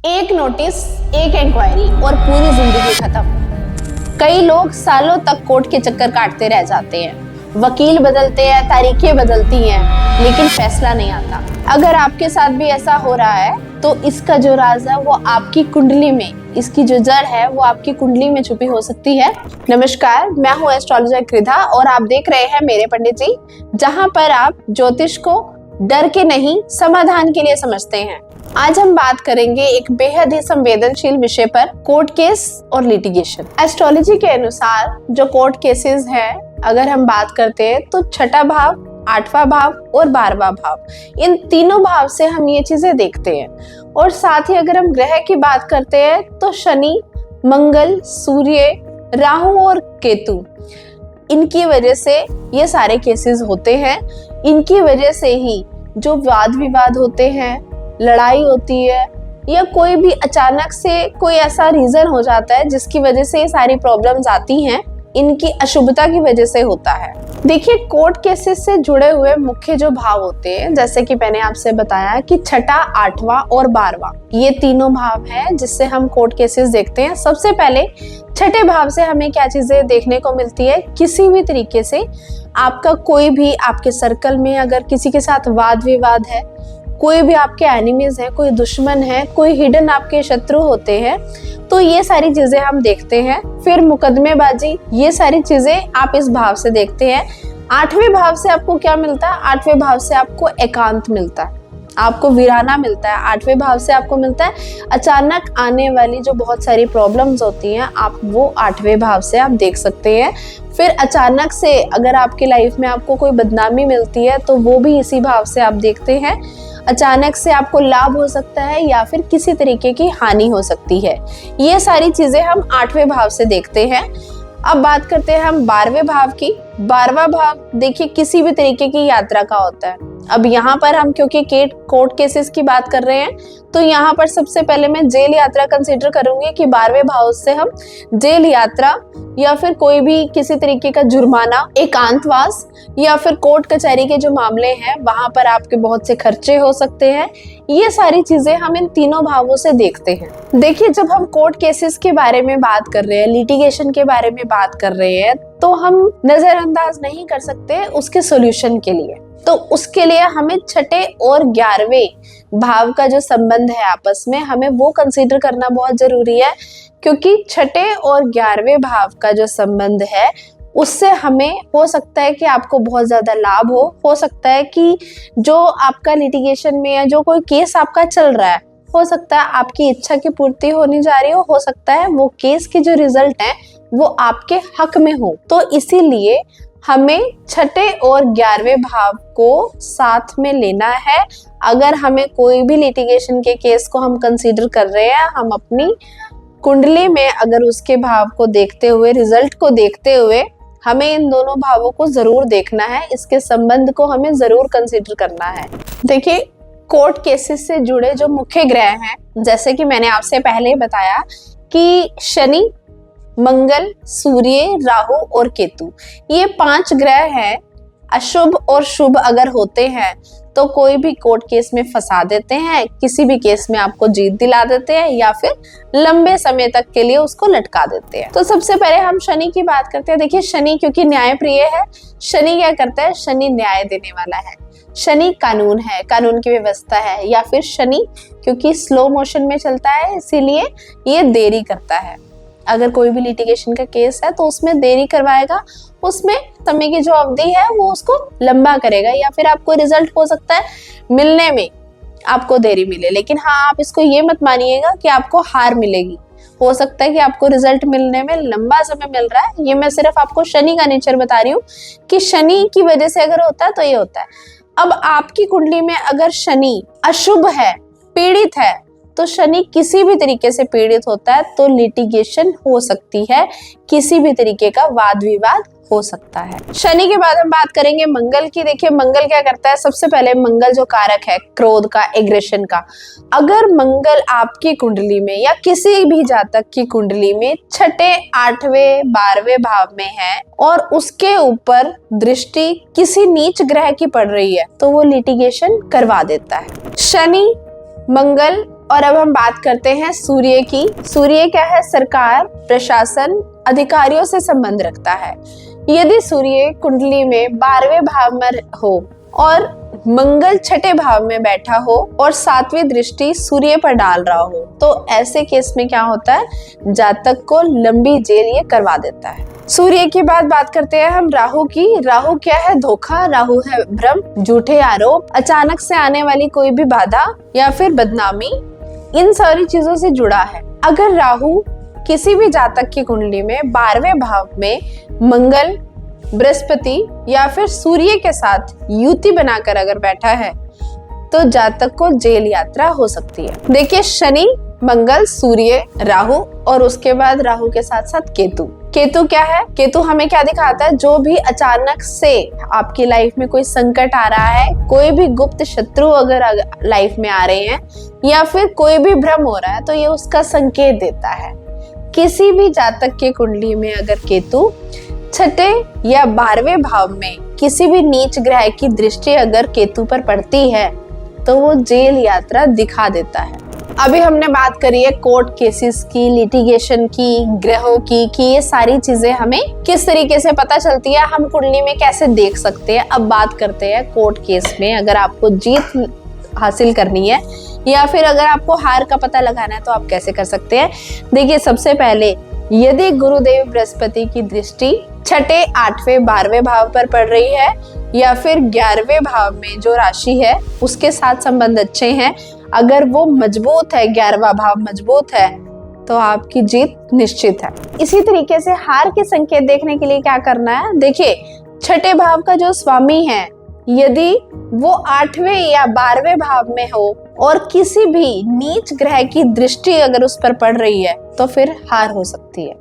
एक नोटिस, एक इंक्वायरी और पूरी जिंदगी खत्म। कई लोग सालों तक कोर्ट के चक्कर काटते रह जाते हैं, वकील बदलते हैं, तारीखें बदलती हैं, लेकिन फैसला नहीं आता। अगर आपके साथ भी ऐसा हो रहा है तो इसका जो राज है वो आपकी कुंडली में, इसकी जो जड़ है वो आपकी कुंडली में छुपी हो सकती है। नमस्कार, मैं हूँ एस्ट्रोलॉजर कृधा और आप देख रहे हैं मेरे पंडित जी, जहाँ पर आप ज्योतिष को डर के नहीं समाधान के लिए समझते हैं। आज हम बात करेंगे एक बेहद ही संवेदनशील विषय पर, कोर्ट केस और लिटिगेशन। एस्ट्रोलॉजी के अनुसार जो कोर्ट केसेस हैं, अगर हम बात करते हैं तो छठा भाव, 8वां भाव और 12वां भाव, इन तीनों भाव से हम ये चीजें देखते हैं। और साथ ही अगर हम ग्रह की बात करते हैं तो शनि, मंगल, सूर्य, राहु और केतु, इनकी वजह से ये सारे केसेस होते हैं। इनकी वजह से ही जो वाद विवाद होते हैं, लड़ाई होती है, या कोई भी अचानक से कोई ऐसा रीजन हो जाता है जिसकी वजह से ये सारी प्रॉब्लम्स आती हैं, इनकी अशुभता की वजह से होता है। देखिए, कोर्ट केसेस से जुड़े हुए मुख्य जो भाव होते हैं, जैसे कि मैंने आपसे बताया कि छठा, 8वां और 12वां, ये तीनों भाव हैं जिससे हम कोर्ट केसेस देखते हैं। सबसे पहले छठे भाव से हमें क्या चीजें देखने को मिलती है, किसी भी तरीके से आपका कोई भी आपके सर्कल में अगर किसी के साथ वाद विवाद है, कोई भी आपके एनिमीज है, कोई दुश्मन है, कोई हिडन आपके शत्रु होते हैं, तो ये सारी चीजें हम देखते हैं। फिर मुकदमेबाजी, ये सारी चीजें आप इस भाव से देखते हैं। 8वें भाव से आपको क्या मिलता है? 8वें भाव से आपको एकांत मिलता है, आपको वीराना मिलता है। 8वें भाव से आपको मिलता है अचानक आने वाली जो बहुत सारी प्रॉब्लम्स होती हैं, आप वो 8वें भाव से आप देख सकते हैं। फिर अचानक से अगर आपकी लाइफ में आपको कोई बदनामी मिलती है तो वो भी इसी भाव से आप देखते हैं। अचानक से आपको लाभ हो सकता है या फिर किसी तरीके की हानि हो सकती है। ये सारी चीजें हम 8वें भाव से देखते हैं। अब बात करते हैं हम 12वें भाव की। 12वां भाव देखिए किसी भी तरीके की यात्रा का होता है। अब यहाँ पर हम क्योंकि कोर्ट केसेस की बात कर रहे हैं तो यहाँ पर सबसे पहले मैं जेल यात्रा कंसीडर करूंगी कि 12वें भाव से हम जेल यात्रा या फिर कोई भी किसी तरीके का जुर्माना, एकांतवास या फिर कोर्ट कचहरी के जो मामले हैं वहां पर आपके बहुत से खर्चे हो सकते हैं। ये सारी चीजें हम इन तीनों भावों से देखते हैं। देखिए, जब हम कोर्ट केसेस के बारे में बात कर रहे हैं, लिटिगेशन के बारे में बात कर रहे हैं, तो हम नजरअंदाज नहीं कर सकते उसके सॉल्यूशन के लिए। तो उसके लिए हमें छठे और 11वें भाव का जो संबंध है आपस में, हमें वो कंसीडर करना बहुत जरूरी है, क्योंकि छठे और 11वें भाव का जो संबंध है उससे हमें हो सकता है कि आपको बहुत ज्यादा लाभ हो सकता है कि जो आपका लिटिगेशन में या जो कोई केस आपका चल रहा है, हो सकता है आपकी इच्छा की पूर्ति होने जा रही हो सकता है वो केस के जो रिजल्ट है वो आपके हक में हो। तो इसीलिए हमें छठे और 11वें भाव को साथ में लेना है। अगर हमें कोई भी लिटिगेशन के केस को हम कंसीडर कर रहे हैं, हम अपनी कुंडली में अगर उसके भाव को देखते हुए, रिजल्ट को देखते हुए, हमें इन दोनों भावों को जरूर देखना है, इसके संबंध को हमें जरूर कंसीडर करना है। देखिए, कोर्ट केसेस से जुड़े जो मुख्य ग्रह हैं, जैसे कि मैंने आपसे पहले बताया कि शनि, मंगल, सूर्य, राहु और केतु, ये 5 ग्रह हैं। अशुभ और शुभ अगर होते हैं तो कोई भी कोर्ट केस में फंसा देते हैं, किसी भी केस में आपको जीत दिला देते हैं या फिर लंबे समय तक के लिए उसको लटका देते हैं। तो सबसे पहले हम शनि की बात करते हैं। देखिए, शनि क्योंकि न्याय प्रिय है, शनि क्या करता है? शनि न्याय देने वाला है, शनि कानून है, कानून की व्यवस्था है। या फिर शनि क्योंकि स्लो मोशन में चलता है, इसीलिए ये देरी करता है। अगर कोई भी लिटिगेशन का केस है तो उसमें देरी करवाएगा, उसमें समय की जो अवधि है वो उसको लंबा करेगा, या फिर आपको रिजल्ट हो सकता है मिलने में आपको देरी मिले, लेकिन हाँ, आप इसको ये मत मानिएगा कि आपको हार मिलेगी। हो सकता है कि आपको रिजल्ट मिलने में लंबा समय मिल रहा है। ये मैं सिर्फ आपको शनि का नेचर बता रही हूँ कि शनि की वजह से अगर होता है तो ये होता है। अब आपकी कुंडली में अगर शनि अशुभ है, पीड़ित है, तो शनि किसी भी तरीके से पीड़ित होता है तो लिटिगेशन हो सकती है, किसी भी तरीके का वाद विवाद हो सकता है। शनि के बाद हम बात करेंगे मंगल की। देखिए, मंगल क्या करता है? सबसे पहले मंगल जो कारक है क्रोध का, एग्रेशन का, अगर मंगल आपकी कुंडली में या किसी भी जातक की कुंडली में छठे, 8वें, 12वें भाव में है और उसके ऊपर दृष्टि किसी नीच ग्रह की पड़ रही है तो वो लिटिगेशन करवा देता है। शनि, मंगल और अब हम बात करते हैं सूर्य की। सूर्य क्या है? सरकार, प्रशासन, अधिकारियों से संबंध रखता है। यदि सूर्य कुंडली में 12वें भाव में हो और मंगल छठे भाव में बैठा हो और 7वीं दृष्टि सूर्य पर डाल रहा हो, तो ऐसे केस में क्या होता है? जातक को लंबी जेल ये करवा देता है। सूर्य के बाद बात करते हैं हम राहु की। राहु क्या है? धोखा, राहु है भ्रम, झूठे आरोप, अचानक से आने वाली कोई भी बाधा या फिर बदनामी, इन सारी चीजों से जुड़ा है। अगर राहु किसी भी जातक की कुंडली में 12वें भाव में मंगल, बृहस्पति या फिर सूर्य के साथ युति बनाकर अगर बैठा है तो जातक को जेल यात्रा हो सकती है। देखिए, शनि, मंगल, सूर्य, राहु और उसके बाद राहु के साथ साथ केतु। केतु क्या है? केतु हमें क्या दिखाता है? जो भी अचानक से आपकी लाइफ में कोई संकट आ रहा है, कोई भी गुप्त शत्रु अगर लाइफ में आ रहे हैं या फिर कोई भी भ्रम हो रहा है, तो ये उसका संकेत देता है। किसी भी जातक के कुंडली में अगर केतु छठे या 12वें भाव में किसी भी नीच ग्रह की दृष्टि अगर केतु पर पड़ती है तो वो जेल यात्रा दिखा देता है। अभी हमने बात करी है कोर्ट केसेस की, लिटिगेशन की, ग्रहों की, कि ये सारी चीजें हमें किस तरीके से पता चलती है, हम कुंडली में कैसे देख सकते हैं। अब बात करते हैं कोर्ट केस में अगर आपको जीत हासिल करनी है या फिर अगर आपको हार का पता लगाना है तो आप कैसे कर सकते हैं। देखिए, सबसे पहले यदि गुरुदेव बृहस्पति की दृष्टि छठे, 8वें, 12वें भाव पर पड़ रही है या फिर 11वें भाव में जो राशि है उसके साथ संबंध अच्छे हैं, अगर वो मजबूत है, 11वां भाव मजबूत है, तो आपकी जीत निश्चित है। इसी तरीके से हार के संकेत देखने के लिए क्या करना है? देखिए, छठे भाव का जो स्वामी है यदि वो 8वें या 12वें भाव में हो और किसी भी नीच ग्रह की दृष्टि अगर उस पर पड़ रही है तो फिर हार हो सकती है।